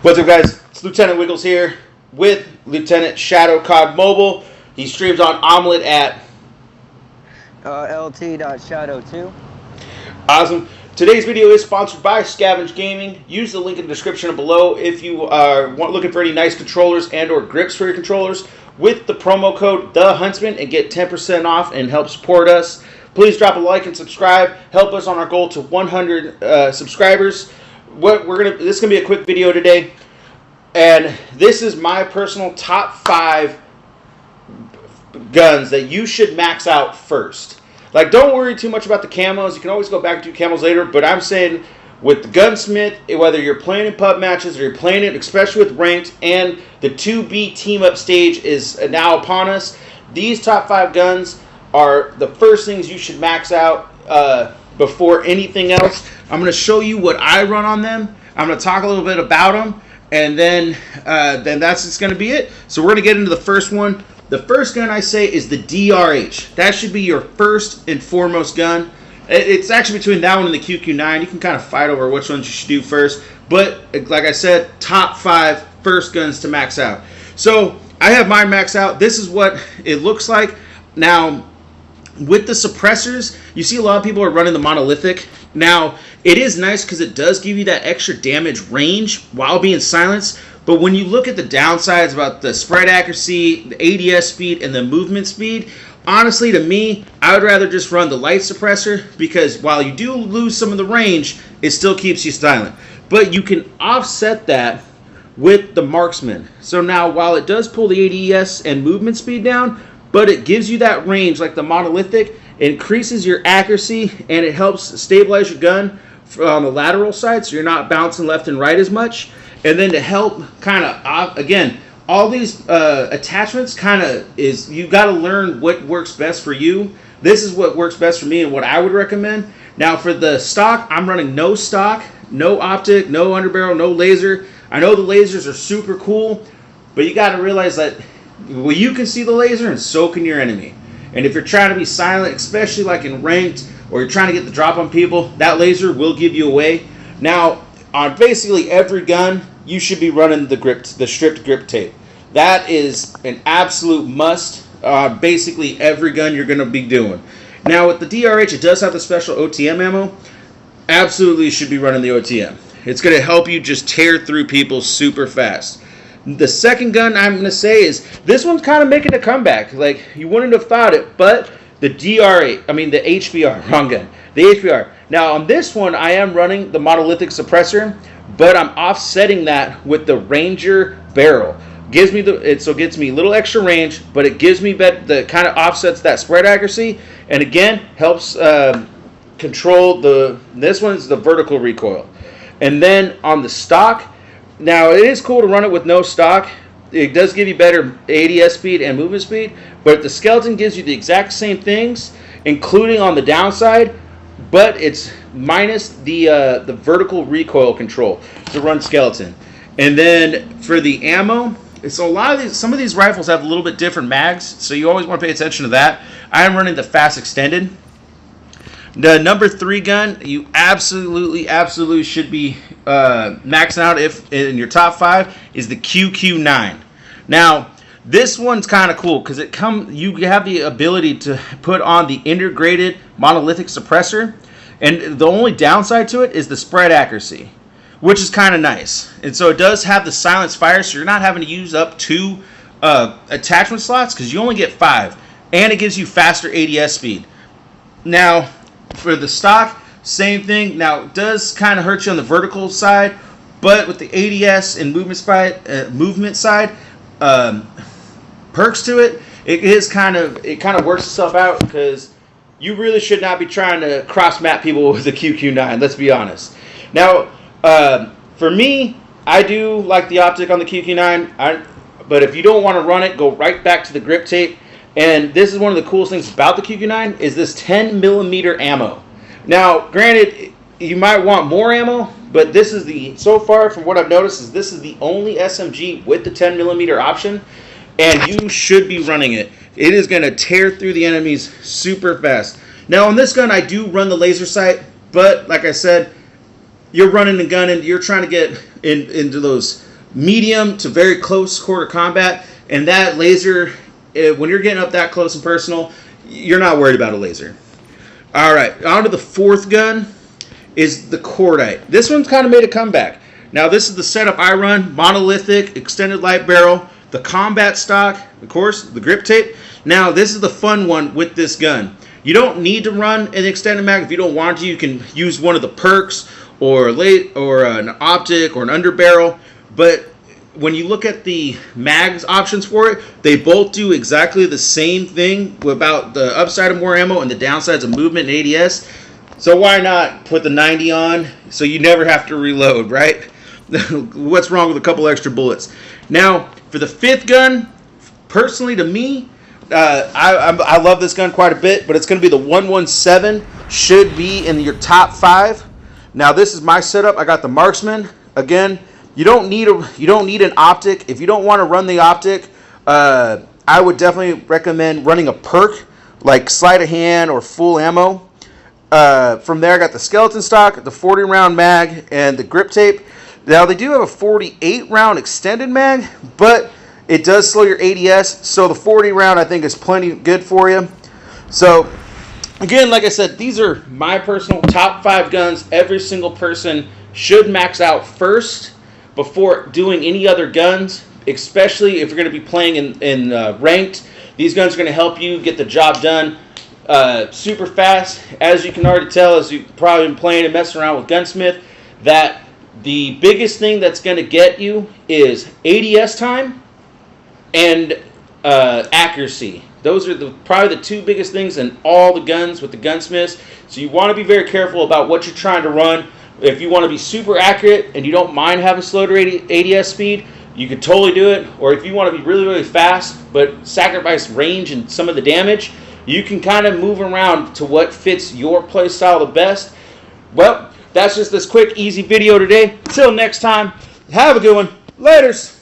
What's up, guys? It's Lieutenant Wiggles here with Lieutenant Shadow COD Mobile. He streams on Omelet at lt.shadow2. Awesome. Today's video is sponsored by Scavenge Gaming. Use the link in the description below if you are looking for any nice controllers and or grips for your controllers with the promo code THEHUNTSMAN and get 10% off and help support us. Please drop a like and subscribe. Help us on our goal to 100 subscribers. This is gonna be a quick video today, and this is my personal top 5 guns that you should max out first. Like, don't worry too much about the camos. You can always go back to camos later, but I'm saying with the gunsmith, whether you're playing in pub matches or you're playing it, especially with ranked, and the 2B team up stage is now upon us, these top 5 guns are the first things you should max out before anything else. I'm going to show you what I run on them. I'm going to talk a little bit about them, and then that's just going to be it. So we're going to get into the first one. The first gun I say is the DRH. That should be your first and foremost gun. It's actually between that one and the QQ9. You can kind of fight over which ones you should do first. But like I said, top 5 first guns to max out. So I have mine maxed out. This is what it looks like. Now, with the suppressors, you see a lot of people are running the monolithic. Now, it is nice because it does give you that extra damage range while being silenced. But when you look at the downsides about the spread accuracy, the ADS speed, and the movement speed, honestly, to me, I would rather just run the light suppressor because while you do lose some of the range, it still keeps you silent. But you can offset that with the marksman. So now, while it does pull the ADS and movement speed down, but it gives you that range like the monolithic, it increases your accuracy, and it helps stabilize your gun on the lateral side so you're not bouncing left and right as much. And then to help kind of, again, all these attachments kind of is, you got to learn what works best for you. This is what works best for me and what I would recommend. Now for the stock, I'm running no stock, no optic, no underbarrel, no laser. I know the lasers are super cool, but you got to realize that, well, you can see the laser and so can your enemy. And if you're trying to be silent, especially like in ranked, or you're trying to get the drop on people, that laser will give you away. Now, on basically every gun, you should be running the stripped grip tape. That is an absolute must. Basically every gun you're going to be doing. Now with the DRH, it does have the special OTM ammo. Absolutely should be running the OTM. It's going to help you just tear through people super fast. The second gun I'm going to say is, this one's kind of making a comeback. Like, you wouldn't have thought it, but the the HBR, wrong gun. The HBR. Now on this one, I am running the monolithic suppressor, but I'm offsetting that with the Ranger barrel. Gives me it gets me a little extra range, but it gives me the kind of offsets that spread accuracy, and again helps control this one's the vertical recoil. And then on the stock, now it is cool to run it with no stock. It does give you better ADS speed and movement speed, but the skeleton gives you the exact same things, including on the downside, but it's minus the vertical recoil control to run skeleton. And then for the ammo, so some of these rifles have a little bit different mags, so you always want to pay attention to that. I am running the fast extended. The number 3 gun, you absolutely should be maxing out if in your top 5 is the QQ9. Now, this one's kind of cool because you have the ability to put on the integrated monolithic suppressor, and the only downside to it is the spread accuracy, which is kind of nice. And so it does have the silence fire, so you're not having to use up 2 attachment slots because you only get 5, and it gives you faster ADS speed. Now, for the stock, same thing. Now, it does kind of hurt you on the vertical side, but with the ADS and movement side perks to it, it kind of works itself out because you really should not be trying to cross map people with the QQ9. Let's be honest. Now, for me, I do like the optic on the QQ9, but if you don't want to run it, go right back to the grip tape. And this is one of the coolest things about the QQ9 is this 10mm ammo. Now, granted, you might want more ammo, but this is so far from what I've noticed, this is the only SMG with the 10mm option, and you should be running it. It is going to tear through the enemies super fast. Now, on this gun, I do run the laser sight, but like I said, you're running the gun and you're trying to get into those medium to very close quarter combat. And that laser, when you're getting up that close and personal, you're not worried about a laser. All right, on to the fourth gun is the Cordite. This one's kind of made a comeback. Now, this is the setup I run: monolithic, extended light barrel, the combat stock, of course, the grip tape. Now, this is the fun one with this gun. You don't need to run an extended mag. If you don't want to, you can use one of the perks or an optic or an underbarrel. But when you look at the mags options for it, they both do exactly the same thing about the upside of more ammo and the downsides of movement and ADS. So why not put the 90 on so you never have to reload, right? What's wrong with a couple extra bullets? Now, for the fifth gun, personally to me, I love this gun quite a bit, but it's going to be the 117. Should be in your top 5. Now, this is my setup. I got the Marksman. Again, you don't need an optic. If you don't want to run the optic, I would definitely recommend running a perk like sleight of hand or full ammo. From there, I got the skeleton stock, the 40-round mag, and the grip tape. Now, they do have a 48-round extended mag, but it does slow your ADS, so the 40-round I think is plenty good for you. So, again, like I said, these are my personal top 5 guns every single person should max out first before doing any other guns, especially if you're going to be playing in ranked. These guns are going to help you get the job done super fast. As you can already tell, as you've probably been playing and messing around with Gunsmith, that the biggest thing that's going to get you is ADS time and accuracy. Those are probably the 2 biggest things in all the guns with the Gunsmiths. So you want to be very careful about what you're trying to run. If you want to be super accurate and you don't mind having slower ADS speed, you could totally do it. Or if you want to be really, really fast but sacrifice range and some of the damage, you can kind of move around to what fits your play style the best. Well, that's just this quick, easy video today. Until next time, have a good one. Laters.